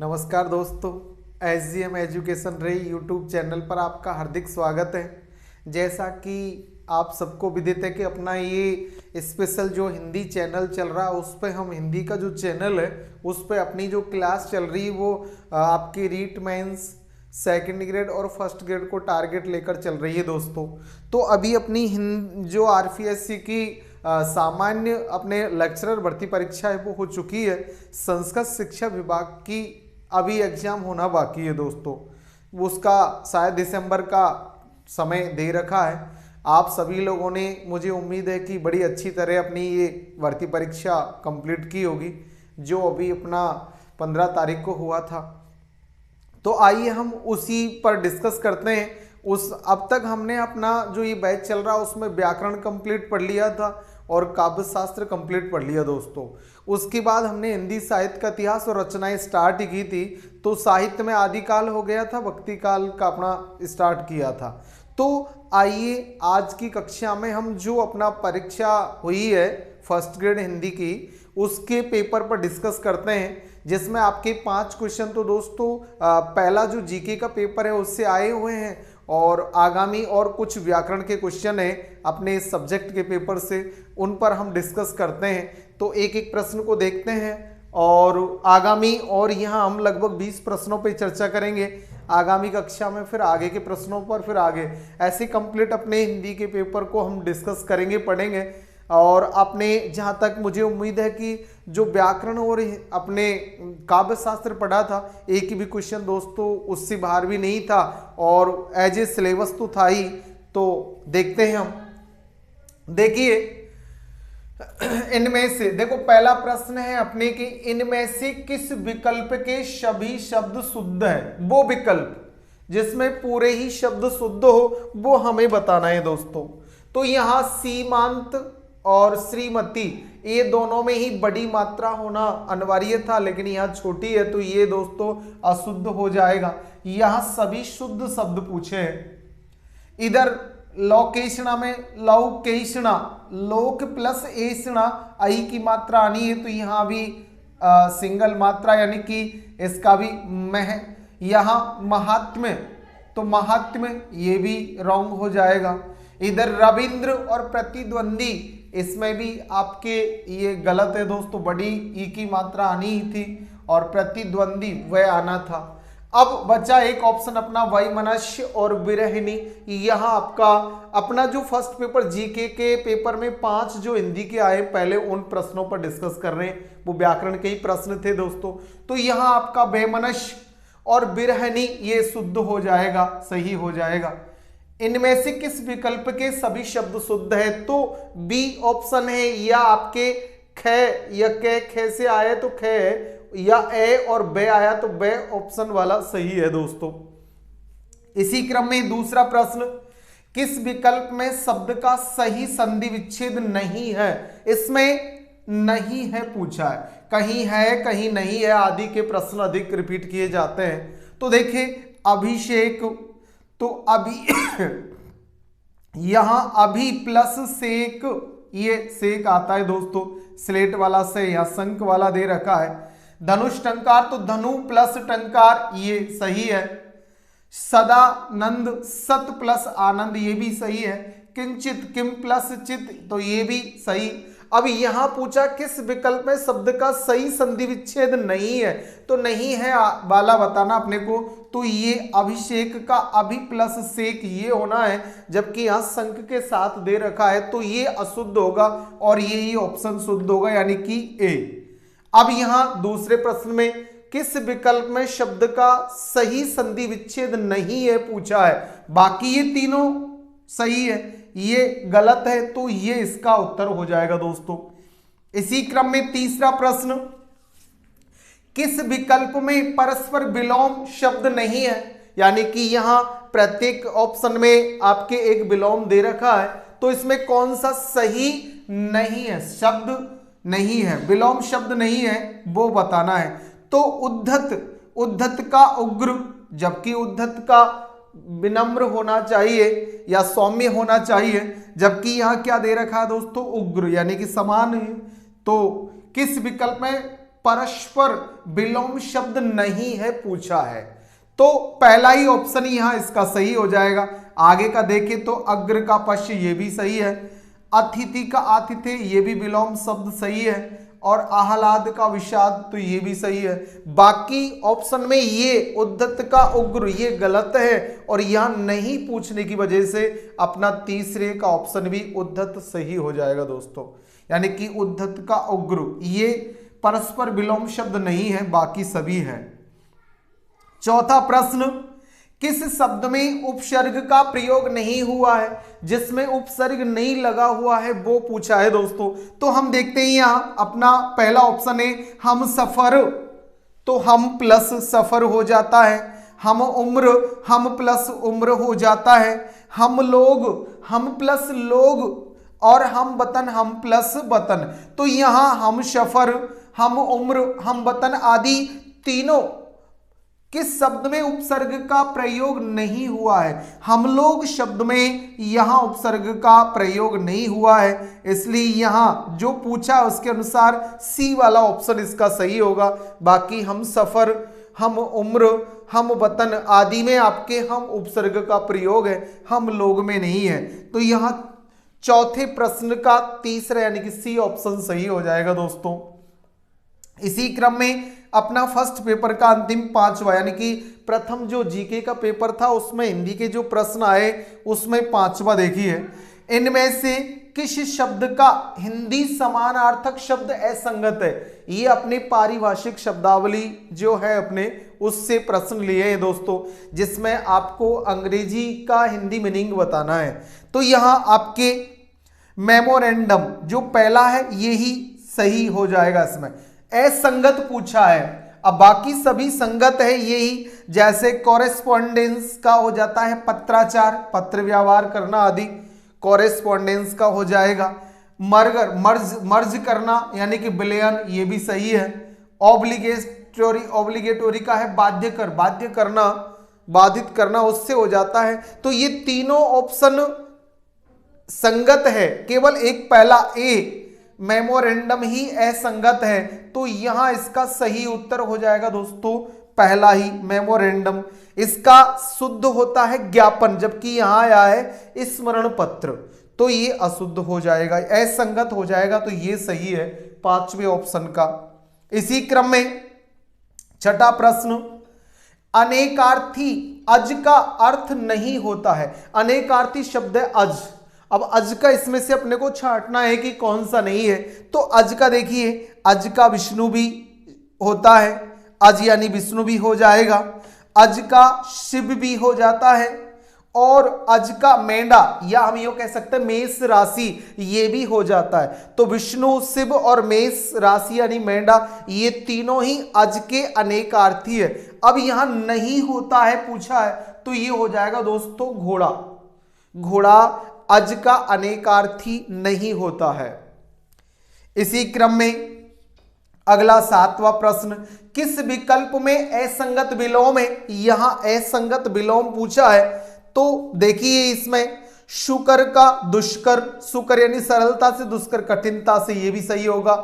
नमस्कार दोस्तों, SGM education रे यूट्यूब चैनल पर आपका हार्दिक स्वागत है। जैसा कि आप सबको विदित है कि अपना ये स्पेशल जो हिंदी चैनल चल रहा है उस पर हम हिंदी का जो चैनल है उस पर अपनी जो क्लास चल रही है वो आपकी रीट मेंस सेकंड ग्रेड और फर्स्ट ग्रेड को टारगेट लेकर चल रही है दोस्तों। तो अभी अपनी जो RPSC की सामान्य अपने लेक्चरर भर्ती परीक्षा है वो हो चुकी है। संस्कृत शिक्षा विभाग की अभी एग्जाम होना बाकी है दोस्तों, उसका शायद दिसंबर का समय दे रखा है। आप सभी लोगों ने, मुझे उम्मीद है कि बड़ी अच्छी तरह अपनी ये भर्ती परीक्षा कंप्लीट की होगी जो अभी अपना 15 तारीख को हुआ था। तो आइए हम उसी पर डिस्कस करते हैं। अब तक हमने अपना जो ये बैच चल रहा है उसमें व्याकरण कंप्लीट पढ़ लिया था और काव्य शास्त्र कंप्लीट पढ़ लिया दोस्तों। उसके बाद हमने हिंदी साहित्य का इतिहास और रचनाएं स्टार्ट की थी। तो साहित्य में आदिकाल हो गया था, भक्ति काल का अपना स्टार्ट किया था। तो आइए आज की कक्षा में हम जो अपना परीक्षा हुई है फर्स्ट ग्रेड हिंदी की उसके पेपर पर डिस्कस करते हैं, जिसमें आपके 5 क्वेश्चन तो दोस्तों पहला जो जीके का पेपर है उससे आए हुए हैं और आगामी और कुछ व्याकरण के क्वेश्चन हैं अपने सब्जेक्ट के पेपर से, उन पर हम डिस्कस करते हैं। तो एक एक प्रश्न को देखते हैं और आगामी, और यहाँ हम लगभग 20 प्रश्नों पर चर्चा करेंगे। आगामी कक्षा में फिर आगे के प्रश्नों पर, फिर आगे ऐसे कंप्लीट अपने हिंदी के पेपर को हम डिस्कस करेंगे, पढ़ेंगे। और अपने जहाँ तक मुझे उम्मीद है कि जो व्याकरण और अपने काव्य शास्त्र पढ़ा था एक भी क्वेश्चन दोस्तों उससे बाहर भी नहीं था और एज ए सिलेबस तो था ही। तो देखते हैं हम, देखिए इनमें से देखो पहला प्रश्न है अपने कि इनमें से किस विकल्प के सभी शब्द शुद्ध है। वो विकल्प जिसमें पूरे ही शब्द शुद्ध हो वो हमें बताना है दोस्तों। तो यहाँ सीमांत और श्रीमती ये दोनों में ही बड़ी मात्रा होना अनिवार्य था, लेकिन यहाँ छोटी है तो ये दोस्तों अशुद्ध हो जाएगा। यहाँ सभी शुद्ध शब्द पूछे हैं। इधर लोकेशना में लौकेशना, लोक प्लस एषणा आई की मात्रा आनी है तो यहाँ भी सिंगल मात्रा यानी कि इसका भी मह। यहाँ महात्म्य, तो महात्म्य ये भी रॉन्ग हो जाएगा। इधर रविंद्र और प्रतिद्वंदी, इसमें भी आपके ये गलत है दोस्तों, बड़ी ई की मात्रा आनी ही थी और प्रतिद्वंदी वह आना था। अब बचा एक ऑप्शन अपना वैमनस्य और विरहिणी। यहाँ आपका अपना जो फर्स्ट पेपर जीके के पेपर में 5 जो हिंदी के आए पहले उन प्रश्नों पर डिस्कस कर रहे हैं, वो व्याकरण के ही प्रश्न थे दोस्तों। तो यहाँ आपका वैमनस्य और विरहिणी ये शुद्ध हो जाएगा, सही हो जाएगा। इनमें से किस विकल्प के सभी शब्द शुद्ध है, तो बी ऑप्शन है। या आपके ख या खे से आए तो खे है, या ए और बे आया तो बे ऑप्शन वाला सही है दोस्तों। इसी क्रम में दूसरा प्रश्न, किस विकल्प में शब्द का सही संधि विच्छेद नहीं है। इसमें नहीं है पूछा है, कहीं है कहीं नहीं है आदि के प्रश्न अधिक रिपीट किए जाते हैं। तो देखिए अभिषेक, तो अभी यहां अभी प्लस सेक, ये सेक आता है दोस्तों, स्लेट वाला से या शंख वाला दे रखा है। धनुष टंकार, तो धनु प्लस टंकार ये सही है। सदानंद, सत प्लस आनंद ये भी सही है। किंचित, किम प्लस चित, तो ये भी सही। अब यहां पूछा किस विकल्प में शब्द का सही संधि विच्छेद नहीं है, तो नहीं है वाला बताना अपने को। तो ये अभिषेक का अभि प्लस सेक ये होना है, जबकि यहां शंख के साथ दे रखा है तो ये अशुद्ध होगा और ये ऑप्शन शुद्ध होगा यानी कि ए। अब यहां दूसरे प्रश्न में किस विकल्प में शब्द का सही संधि विच्छेद नहीं है पूछा है। बाकी ये तीनों सही है, ये गलत है तो ये इसका उत्तर हो जाएगा दोस्तों। इसी क्रम में तीसरा प्रश्न, किस विकल्प में परस्पर विलोम शब्द नहीं है। यानी कि यहां प्रत्येक ऑप्शन में आपके एक विलोम दे रखा है, तो इसमें कौन सा सही नहीं है, शब्द नहीं है, विलोम शब्द नहीं है, वो बताना है। तो उद्धत, उद्धत का उग्र, जबकि उद्धत का विनम्र होना चाहिए या सौम्य होना चाहिए, जबकि यहां क्या दे रखा है दोस्तों, उग्र यानी कि समान है। तो किस विकल्प में परस्पर विलोम शब्द नहीं है पूछा है, तो पहला ही ऑप्शन यहां इसका सही हो जाएगा। आगे का देखें तो अग्र का पश्य ये भी सही है, अतिथि का आतिथ्य ये भी विलोम शब्द सही है, और आह्लाद का विषाद तो ये भी सही है। बाकी ऑप्शन में ये उद्धत का उग्र ये गलत है, और यहां नहीं पूछने की वजह से अपना तीसरे का ऑप्शन भी उद्धत सही हो जाएगा दोस्तों। यानी कि उद्धत का उग्र ये परस्पर विलोम शब्द नहीं है, बाकी सभी है। चौथा प्रश्न, किस शब्द में उपसर्ग का प्रयोग नहीं हुआ है, जिसमें उपसर्ग नहीं लगा हुआ है वो पूछा है दोस्तों। तो हम देखते हैं यहां अपना पहला ऑप्शन है हम सफर, तो हम प्लस सफर हो जाता है। हम उम्र, हम प्लस उम्र हो जाता है। हम लोग, हम प्लस लोग, और हम वतन, हम प्लस वतन। तो यहां हम सफर, हम उम्र, हम वतन आदि तीनों किस शब्द में उपसर्ग का प्रयोग नहीं हुआ है? हम लोग शब्द में यहां उपसर्ग का प्रयोग नहीं हुआ है, इसलिए यहां जो पूछा उसके अनुसार सी वाला ऑप्शन इसका सही होगा। बाकी हम सफर, हम उम्र, हम वतन आदि में आपके हम उपसर्ग का प्रयोग है, हम लोग में नहीं है। तो यहां चौथे प्रश्न का तीसरा यानी कि सी ऑप्शन सही हो जाएगा दोस्तों। इसी क्रम में अपना फर्स्ट पेपर का अंतिम पांचवा यानी कि प्रथम जो जीके का पेपर था उसमें हिंदी के जो प्रश्न आए उसमें पांचवा देखिए, इनमें से किस शब्द का हिंदी समानार्थक शब्द असंगत है? ये अपने पारिभाषिक शब्दावली जो है अपने उससे प्रश्न लिए हैं दोस्तों, जिसमें आपको अंग्रेजी का हिंदी मीनिंग बताना है। तो यहां आपके मेमोरेंडम जो पहला है यही सही हो जाएगा, इसमें असंगत पूछा है। अब बाकी सभी संगत है यही, जैसे कॉरेस्पॉन्डेंस का हो जाता है पत्राचार, पत्र व्यवहार करना आदि कॉरेस्पॉन्डेंस का हो जाएगा। मर्ज करना यानी कि विलयन ये भी सही है। ऑब्लिगेटोरी का है बाध्य करना, बाधित करना उससे हो जाता है। तो ये तीनों ऑप्शन संगत है, केवल एक पहला ए मेमोरेंडम ही असंगत है। तो यहां इसका सही उत्तर हो जाएगा दोस्तों पहला ही मेमोरेंडम। इसका शुद्ध होता है ज्ञापन, जबकि यहां आया है स्मरण पत्र, तो ये अशुद्ध हो जाएगा, असंगत हो जाएगा। तो ये सही है पांचवें ऑप्शन का। इसी क्रम में छठा प्रश्न, अनेकार्थी अज का अर्थ नहीं होता है। अनेकार्थी शब्द है अज। अब अज का इसमें से अपने को छांटना है कि कौन सा नहीं है। तो अज का देखिए, अज का विष्णु भी होता है, अज यानी विष्णु भी हो जाएगा। अज का शिव भी हो जाता है, और अज का मेंढा या हम यो कह सकते हैं मेष राशि ये भी हो जाता है। तो विष्णु, शिव और मेष राशि यानी मेंढा ये तीनों ही अज के अनेकार्थी है। अब यहां नहीं होता है पूछा है, तो ये हो जाएगा दोस्तों घोड़ा। घोड़ा अज का अनेकार्थी नहीं होता है। इसी क्रम में अगला सातवां प्रश्न, किस विकल्प में असंगत विलोम है? यहां असंगत विलोम पूछा है। तो देखिए इसमें शुकर का दुष्कर, सुकर यानी सरलता से, दुष्कर कठिनता से, ये भी सही होगा।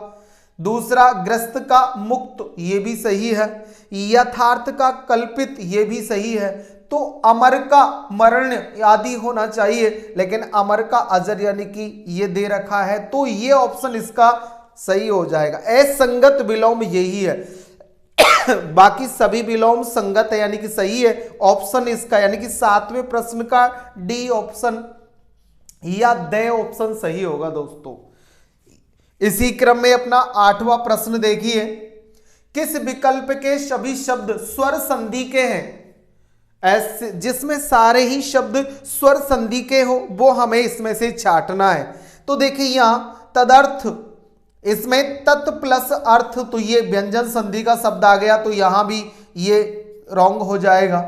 दूसरा ग्रस्त का मुक्त ये भी सही है। यथार्थ का कल्पित ये भी सही है। तो अमर का मरण आदि होना चाहिए, लेकिन अमर का अजर यानी कि ये दे रखा है, तो ये ऑप्शन इसका सही हो जाएगा। असंगत विलोम यही है, बाकी सभी विलोम संगत है यानी कि सही है। ऑप्शन इसका यानी कि सातवें प्रश्न का डी ऑप्शन या द ऑप्शन सही होगा दोस्तों। इसी क्रम में अपना आठवां प्रश्न देखिए, किस विकल्प के सभी शब्द स्वर संधि के हैं? ऐसे जिसमें सारे ही शब्द स्वर संधि के हो वो हमें इसमें से छांटना है। तो देखिए यहां तदर्थ, इसमें तत् प्लस अर्थ, तो ये व्यंजन संधि का शब्द आ गया, तो यहां भी ये रॉन्ग हो जाएगा।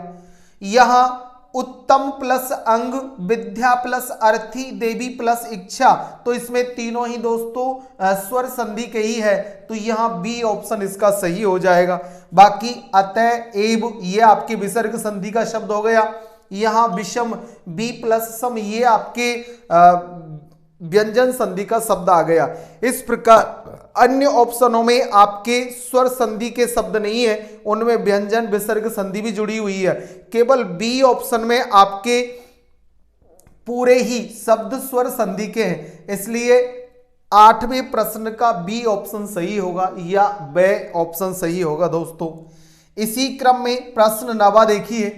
यहां उत्तम प्लस अंग, विद्या प्लस अर्थी, देवी प्लस इच्छा, तो इसमें तीनों ही दोस्तों स्वर संधि के ही है, तो यहां बी ऑप्शन इसका सही हो जाएगा। बाकी अतः एव ये आपके विसर्ग संधि का शब्द हो गया। यहां विषम बी प्लस सम ये आपके व्यंजन संधि का शब्द आ गया। इस प्रकार अन्य ऑप्शनों में आपके स्वर संधि के शब्द नहीं है, उनमें व्यंजन विसर्ग संधि भी जुड़ी हुई है। केवल बी ऑप्शन में आपके पूरे ही शब्द स्वर संधि के हैं, इसलिए 8वें प्रश्न का बी ऑप्शन सही होगा या ब ऑप्शन सही होगा दोस्तों। इसी क्रम में प्रश्न 9 देखिए,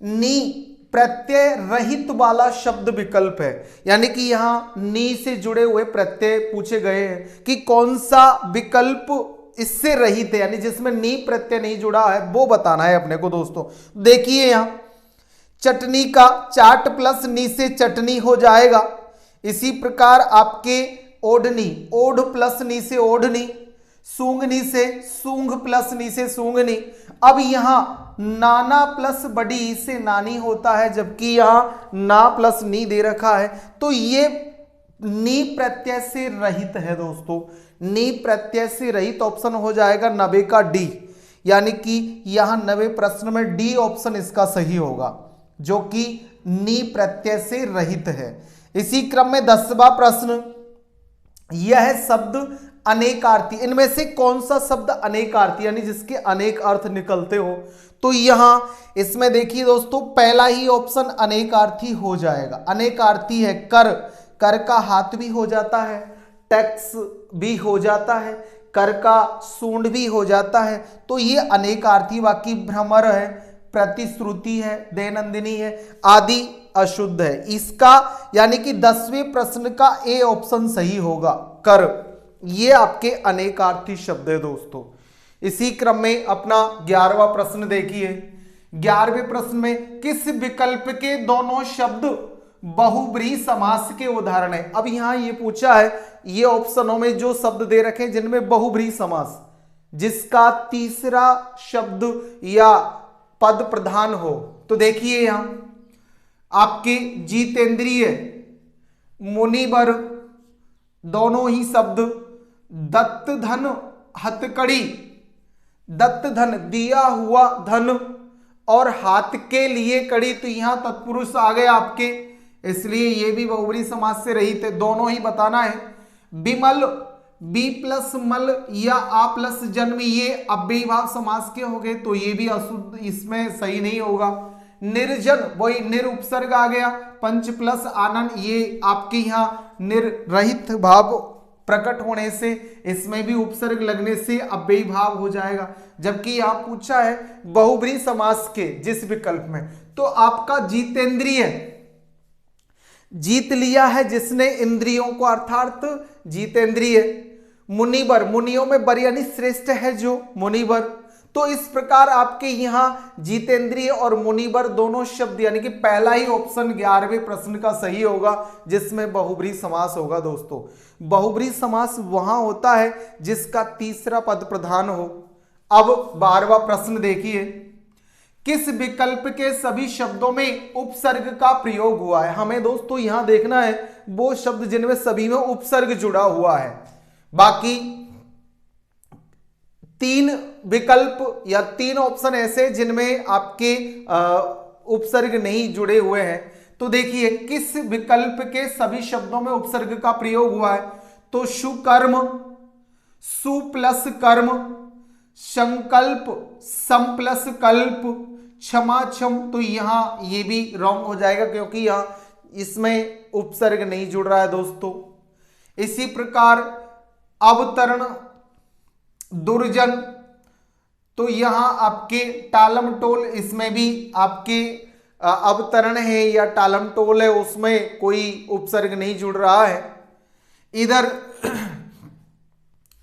नी प्रत्यय रहित वाला शब्द विकल्प है, यानी कि यहां नी से जुड़े हुए प्रत्यय पूछे गए हैं कि कौन सा विकल्प इससे रहित है, यानी जिसमें नी प्रत्यय नहीं जुड़ा है वो बताना है अपने को दोस्तों। देखिए यहां चटनी का चाट प्लस नी से चटनी हो जाएगा। इसी प्रकार आपके ओढ़नी, ओढ़ प्लस नी से ओढ़नी, सूंघनी से सूंघ प्लस नी से सूंघनी। अब यहां नाना प्लस बड़ी ई से नानी होता है, जबकि यहां ना प्लस नी दे रखा है, तो ये नी प्रत्यय से रहित है दोस्तों। नी प्रत्यय से रहित ऑप्शन हो जाएगा 90 का डी, यानी कि यहां 90 प्रश्न में डी ऑप्शन इसका सही होगा, जो कि नी प्रत्यय से रहित है। इसी क्रम में 10वां प्रश्न, यह शब्द अनेकार्थी, इनमें से कौन सा शब्द अनेकार्थी यानी जिसके अनेक अर्थ निकलते हो, तो यहां इसमें देखिए दोस्तों पहला ही ऑप्शन अनेकार्थी हो जाएगा। अनेकार्थी है कर, कर का हाथ भी हो जाता है, टैक्स भी हो जाता है, कर का सूंड भी हो जाता है, तो ये अनेकार्थी। बाकी भ्रमर है, प्रतिश्रुति है, दैनंदिनी है, आदि अशुद्ध है। इसका यानी कि 10वें प्रश्न का ए ऑप्शन सही होगा, कर। ये आपके अनेकार्थी शब्द है दोस्तों। इसी क्रम में अपना 11वां प्रश्न देखिए। 11वें प्रश्न में किस विकल्प के दोनों शब्द बहुब्रीहि समास के उदाहरण है। अब यहां ये पूछा है, ये ऑप्शनों में जो शब्द दे रखे हैं जिनमें बहुब्रीहि समास, जिसका तीसरा शब्द या पद प्रधान हो, तो देखिए यहां आपके जितेंद्रिय, मुनिवर, दोनों ही शब्द, दत्त धन, हथकड़ी, दत्त धन दिया हुआ धन, और हाथ के लिए कड़ी, तो यहां तत्पुरुष आ गए आपके, इसलिए ये भी बहुब्रीहि समास से रहित है, दोनों ही बताना है। विमल, बी प्लस मल या आ प्लस जन्म, ये अव्ययीभाव समास के हो गए, तो ये भी अशुद्ध, इसमें सही नहीं होगा। निर्जन, वही निर उपसर्ग आ गया। पंच प्लस आनंद, ये आपके यहाँ निर्रहित भाव प्रकट होने से, इसमें भी उपसर्ग लगने से अव्ययी भाव हो जाएगा। जबकि यहां पूछा है बहुब्रीहि समास के जिस विकल्प में, तो आपका जितेंद्रिय, जीत लिया है जिसने इंद्रियों को, अर्थात जितेंद्रिय। मुनिवर, मुनियों में बर यानी श्रेष्ठ है जो मुनिवर, तो इस प्रकार आपके यहां जितेंद्रिय और मुनिवर दोनों शब्द, यानी कि पहला ही ऑप्शन 11वें प्रश्न का सही होगा जिसमें बहुब्रीहि समास होगा दोस्तों। बहुब्रीहि समास वहां होता है जिसका तीसरा पद प्रधान हो। अब 12वां प्रश्न देखिए, किस विकल्प के सभी शब्दों में उपसर्ग का प्रयोग हुआ है। हमें दोस्तों यहां देखना है वो शब्द जिनमें सभी में उपसर्ग जुड़ा हुआ है। बाकी 3 विकल्प या 3 ऑप्शन ऐसे जिनमें आपके उपसर्ग नहीं जुड़े हुए हैं, तो देखिए किस विकल्प के सभी शब्दों में उपसर्ग का प्रयोग हुआ है, तो सुकर्म, सु प्लस कर्म, संकल्प, सम प्लस कल्प, क्षमा क्षम, तो यहां ये भी रॉन्ग हो जाएगा क्योंकि यहां इसमें उपसर्ग नहीं जुड़ रहा है दोस्तों। इसी प्रकार अवतरण, दुर्जन, तो यहां आपके टालम टोल, इसमें भी आपके अवतरण है या टालम टोल है, उसमें कोई उपसर्ग नहीं जुड़ रहा है। इधर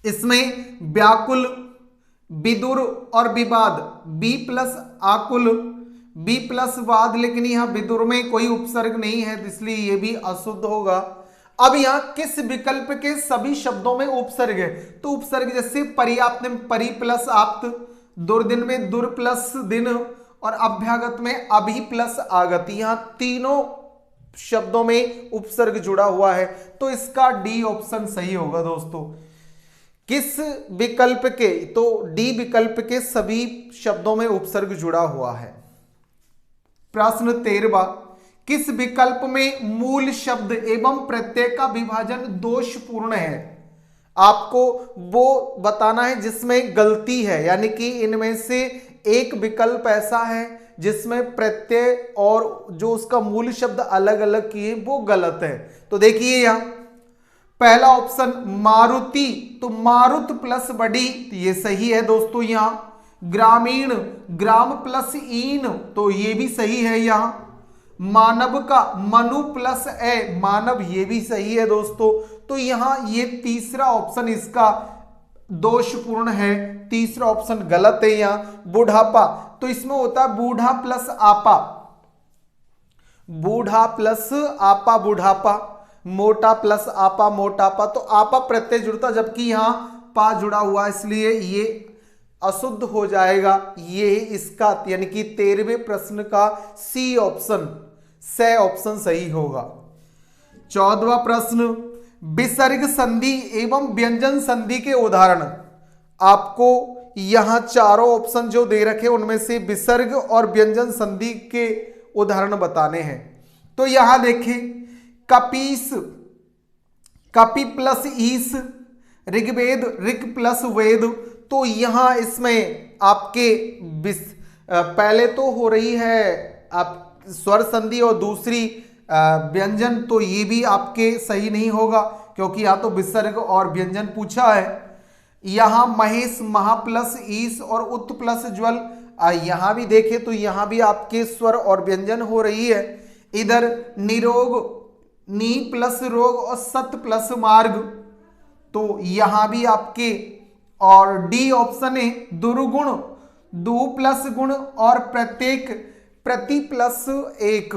इसमें व्याकुल, विदुर और विवाद, बी प्लस आकुल, बी प्लस वाद, लेकिन यहां विदुर में कोई उपसर्ग नहीं है इसलिए यह भी अशुद्ध होगा। अब यहां किस विकल्प के सभी शब्दों में उपसर्ग है, तो उपसर्ग जैसे पर्याप्त में परि प्लस आप्त, दुर्दिन में दुर प्लस दिन, और अभ्यागत में अभि प्लस आगत, यहां तीनों शब्दों में उपसर्ग जुड़ा हुआ है, तो इसका डी ऑप्शन सही होगा दोस्तों। किस विकल्प के, तो डी विकल्प के सभी शब्दों में उपसर्ग जुड़ा हुआ है। प्रश्न 13वां, किस विकल्प में मूल शब्द एवं प्रत्यय का विभाजन दोषपूर्ण है? आपको वो बताना है जिसमें गलती है, यानी कि इनमें से एक विकल्प ऐसा है जिसमें प्रत्यय और जो उसका मूल शब्द अलग अलग किए वो गलत है। तो देखिए यहां पहला ऑप्शन मारुति, तो मारुत प्लस बड़ी, तो ये सही है दोस्तों। यहां ग्रामीण, ग्राम प्लस ईन, तो ये भी सही है। यहां मानव का मनु प्लस ए, मानव, ये भी सही है दोस्तों। तो यहां ये तीसरा ऑप्शन इसका दोषपूर्ण है, तीसरा ऑप्शन गलत है। यहां बुढ़ापा, तो इसमें होता है बूढ़ा प्लस आपा, बूढ़ा प्लस आपा बुढ़ापा, मोटा प्लस आपा मोटापा, तो आपा प्रत्यय जुड़ता जबकि यहां पा जुड़ा हुआ, इसलिए ये अशुद्ध हो जाएगा। ये इसका यानी कि 13वें प्रश्न का सी ऑप्शन, से ऑप्शन सही होगा। 14वां प्रश्न, विसर्ग संधि एवं व्यंजन संधि के उदाहरण। आपको यहां चारों ऑप्शन जो दे रखे उनमें से विसर्ग और व्यंजन संधि के उदाहरण बताने हैं। तो यहां देखिए कपीस, कपि प्लस ईस, ऋग्वेद, ऋग प्लस वेद, तो यहां इसमें आपके पहले तो हो रही है आप स्वर संधि और दूसरी व्यंजन, तो ये भी आपके सही नहीं होगा क्योंकि यहां तो विसर्ग और व्यंजन पूछा है। यहां महेश, महा प्लस ईस और उत प्लस ज्वल, यहां भी देखें तो यहां भी आपके स्वर और व्यंजन हो रही है। इधर निरोग, नी प्लस रोग और सत प्लस मार्ग, तो यहां भी आपके, और डी ऑप्शन है दुर्गुण, दु प्लस गुण और प्रत्येक, प्रति प्लस एक,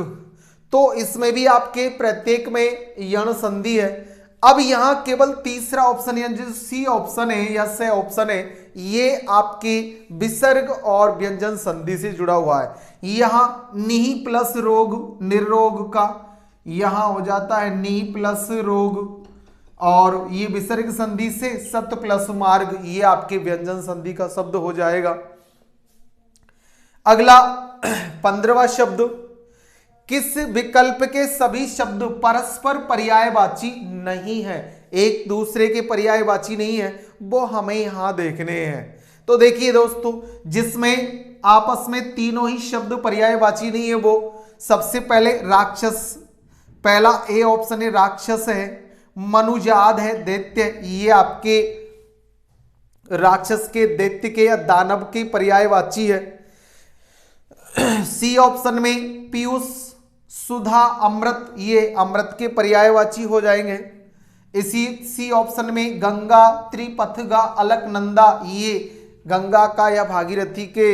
तो इसमें भी आपके प्रत्येक में यण संधि है। अब यहां केवल तीसरा ऑप्शन है जो सी ऑप्शन है या से ऑप्शन है, ये आपके विसर्ग और व्यंजन संधि से जुड़ा हुआ है। यहां निहि प्लस रोग, निर्रोग का, यहां हो जाता है नी प्लस रोग, और ये विसर्ग संधि से सत प्लस मार्ग, ये आपके व्यंजन संधि का शब्द हो जाएगा। अगला 15वां शब्द, किस विकल्प के सभी शब्द परस्पर पर्यायवाची नहीं है? एक दूसरे के पर्यायवाची नहीं है, वो हमें यहां देखने हैं। तो देखिए दोस्तों, जिसमें आपस में तीनों ही शब्द पर्यायवाची नहीं है वो सबसे पहले राक्षस, पहला ए ऑप्शन है राक्षस है, मनुजाद है दैत्य, ये आपके राक्षस के, दैत्य के या दानव के पर्यायवाची है। सी ऑप्शन में पीयूष, सुधा, अमृत, ये अमृत के पर्यायवाची हो जाएंगे। इसी सी ऑप्शन में गंगा, त्रिपथगा, अलकनंदा, ये गंगा का या भागीरथी के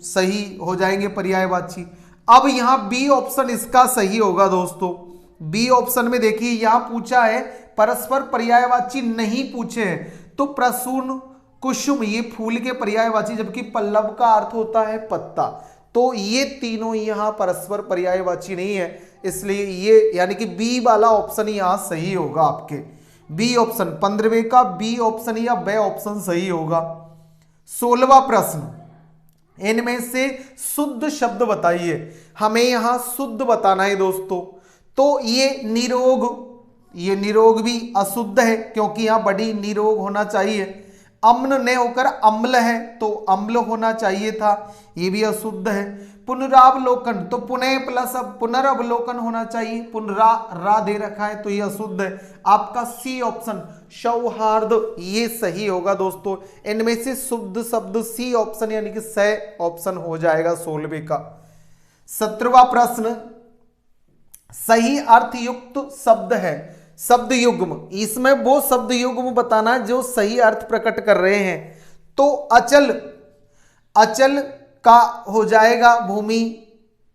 सही हो जाएंगे पर्यायवाची। अब यहां बी ऑप्शन इसका सही होगा दोस्तों। बी ऑप्शन में देखिए यहां पूछा है परस्पर पर्यायवाची नहीं पूछे हैं, तो प्रसून, कुसुम, ये फूल के पर्यायवाची, जबकि पल्लव का अर्थ होता है पत्ता, तो ये तीनों यहां परस्पर पर्यायवाची नहीं है, इसलिए ये यानी कि बी वाला ऑप्शन यहां सही होगा आपके। बी ऑप्शन 15वें का बी ऑप्शन या बे ऑप्शन सही होगा। 16वां प्रश्न, इनमें से शुद्ध शब्द बताइए। हमें यहां शुद्ध बताना है दोस्तों। तो ये निरोग, ये निरोग भी अशुद्ध है क्योंकि यहां बड़ी निरोग होना चाहिए। अम्न ने होकर अम्ल है तो अम्ल होना चाहिए था, ये भी अशुद्ध है। पुनरावलोकन, तो पुनः प्लस पुनरावलोकन होना चाहिए, पुनरा रा दे रखा है तो ये अशुद्ध है। आपका सी ऑप्शन सौहार्द, ये सही होगा दोस्तों। इनमें से शुद्ध शब्द सी ऑप्शन यानी कि से ऑप्शन हो जाएगा 16वें का। 17वां प्रश्न, सही अर्थ युक्त शब्द है, शब्द युग्म, इसमें वो शब्द युग्म बताना जो सही अर्थ प्रकट कर रहे हैं। तो अचल, अचल का हो जाएगा भूमि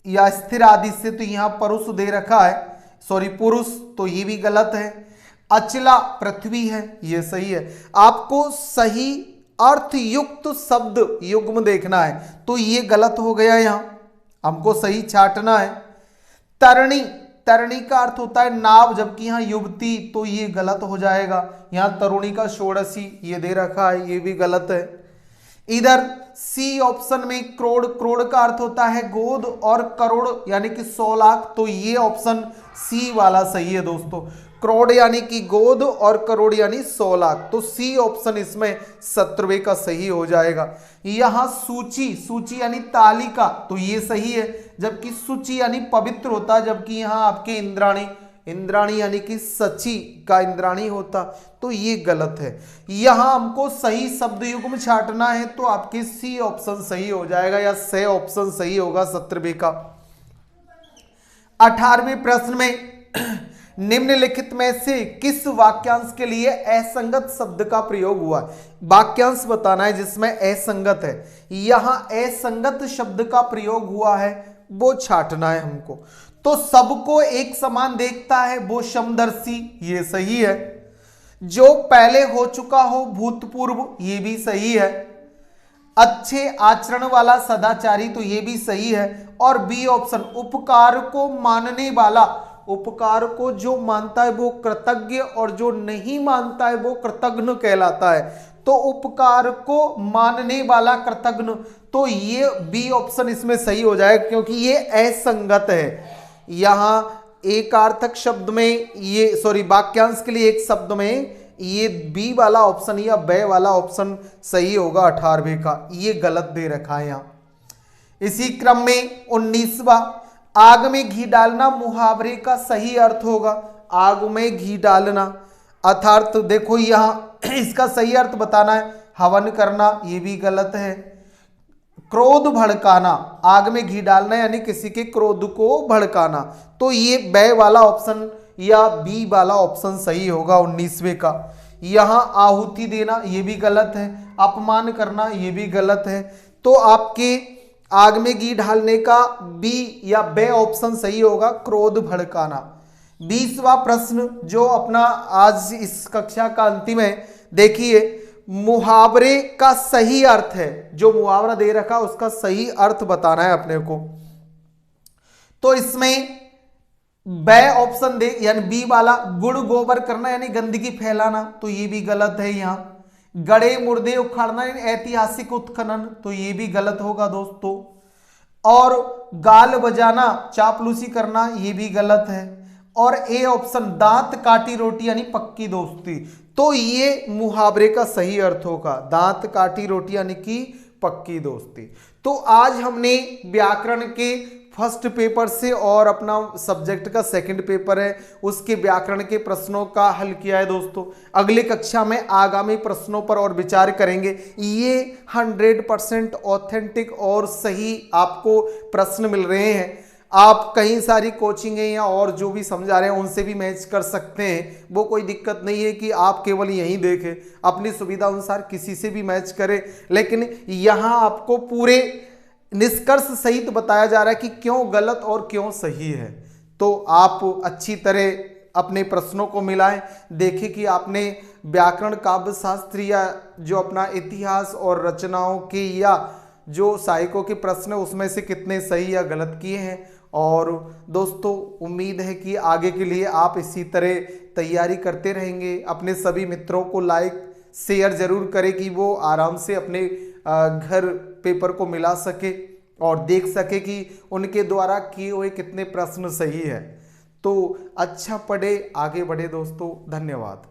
या स्थिर आदि से, तो यहां पुरुष दे रखा है, सॉरी पुरुष, तो ये भी गलत है। अचला पृथ्वी है, ये सही है। आपको सही अर्थ युक्त शब्द युग्म देखना है, तो ये गलत हो गया, यहां हमको सही छांटना है। तरणी, तरणी का अर्थ होता है नाव, जबकि यहां युवती, तो ये गलत हो जाएगा। यहां तरुणी का षोडशी ये दे रखा है, ये भी गलत है। इधर सी ऑप्शन में करोड़, करोड़ का अर्थ होता है गोद, और करोड़ यानी कि 100 लाख, तो ये ऑप्शन सी वाला सही है दोस्तों। करोड़ यानी कि गोद और करोड़ यानी 100 लाख, तो सी ऑप्शन इसमें 17वें का सही हो जाएगा। यहां सूची, सूची यानी तालिका, तो ये सही है, जबकि सूची यानी पवित्र होता है, जबकि यहां आपके इंद्राणी, इंद्राणी यानी कि सची का इंद्राणी होता, तो ये गलत है। यहां हमको सही शब्द युग्म छांटना है, तो आपके सी ऑप्शन सही हो जाएगा, या से ऑप्शन सही होगा 17वें का। 18वें प्रश्न में निम्नलिखित में से किस वाक्यांश के लिए असंगत शब्द का प्रयोग हुआ? वाक्यांश बताना है जिसमें असंगत है। यहां असंगत शब्द का प्रयोग हुआ है, वो छांटना है हमको। तो सबको एक समान देखता है वो समदर्शी, ये सही है। जो पहले हो चुका हो भूतपूर्व, ये भी सही है। अच्छे आचरण वाला सदाचारी, तो ये भी सही है। और बी ऑप्शन उपकार को मानने वाला, उपकार को जो मानता है वो कृतज्ञ, और जो नहीं मानता है वो कृतघ्न कहलाता है। तो उपकार को मानने वाला कृतघ्न, तो ये बी ऑप्शन इसमें सही हो जाएगा, क्योंकि ये असंगत है। यहां एकार्थक शब्द में ये, सॉरी, वाक्यांश के लिए एक शब्द में ये बी वाला ऑप्शन या बे वाला ऑप्शन सही होगा 18वें का, ये गलत दे रखा है यहां। इसी क्रम में 19वां, आग में घी डालना मुहावरे का सही अर्थ होगा। आग में घी डालना अर्थात देखो यहां इसका सही अर्थ बताना है हवन करना, ये भी गलत है। क्रोध भड़काना, आग में घी डालना यानी किसी के क्रोध को भड़काना, तो ये बे वाला ऑप्शन या बी वाला ऑप्शन सही होगा 19वें का। यहां आहुति देना, ये भी गलत है। अपमान करना, ये भी गलत है। तो आपके आग में घी डालने का बी या बे ऑप्शन सही होगा, क्रोध भड़काना। 20वां प्रश्न जो अपना आज इस कक्षा का अंतिम है, देखिए मुहावरे का सही अर्थ है, जो मुहावरा दे रखा उसका सही अर्थ बताना है अपने को। तो इसमें बे ऑप्शन दे यानी बी वाला, गुड़ गोबर करना यानी गंदगी फैलाना, तो ये भी गलत है। यहां गड़े मुर्दे उखाड़ना यानी ऐतिहासिक उत्खनन, तो ये भी गलत होगा दोस्तों। और गाल बजाना चापलूसी करना, ये भी गलत है। और ए ऑप्शन दांत काटी रोटी यानी पक्की दोस्ती, तो ये मुहावरे का सही अर्थ होगा, दांत काटी रोटी यानी कि पक्की दोस्ती। तो आज हमने व्याकरण के फर्स्ट पेपर से और अपना सब्जेक्ट का सेकंड पेपर है उसके व्याकरण के प्रश्नों का हल किया है दोस्तों। अगली कक्षा में आगामी प्रश्नों पर और विचार करेंगे। ये 100% ऑथेंटिक और सही आपको प्रश्न मिल रहे हैं। आप कई सारी कोचिंग है या और जो भी समझा रहे हैं उनसे भी मैच कर सकते हैं, वो कोई दिक्कत नहीं है कि आप केवल यहीं देखें, अपनी सुविधा अनुसार किसी से भी मैच करें। लेकिन यहाँ आपको पूरे निष्कर्ष सहित बताया जा रहा है कि क्यों गलत और क्यों सही है। तो आप अच्छी तरह अपने प्रश्नों को मिलाएं, देखें कि आपने व्याकरण काव्य शास्त्र या जो अपना इतिहास और रचनाओं के या जो साहित्यों के प्रश्न उसमें से कितने सही या गलत किए हैं। और दोस्तों उम्मीद है कि आगे के लिए आप इसी तरह तैयारी करते रहेंगे। अपने सभी मित्रों को लाइक शेयर जरूर करें कि वो आराम से अपने घर पेपर को मिला सके और देख सके कि उनके द्वारा किए हुए कितने प्रश्न सही है। तो अच्छा पढ़े, आगे बढ़े दोस्तों। धन्यवाद।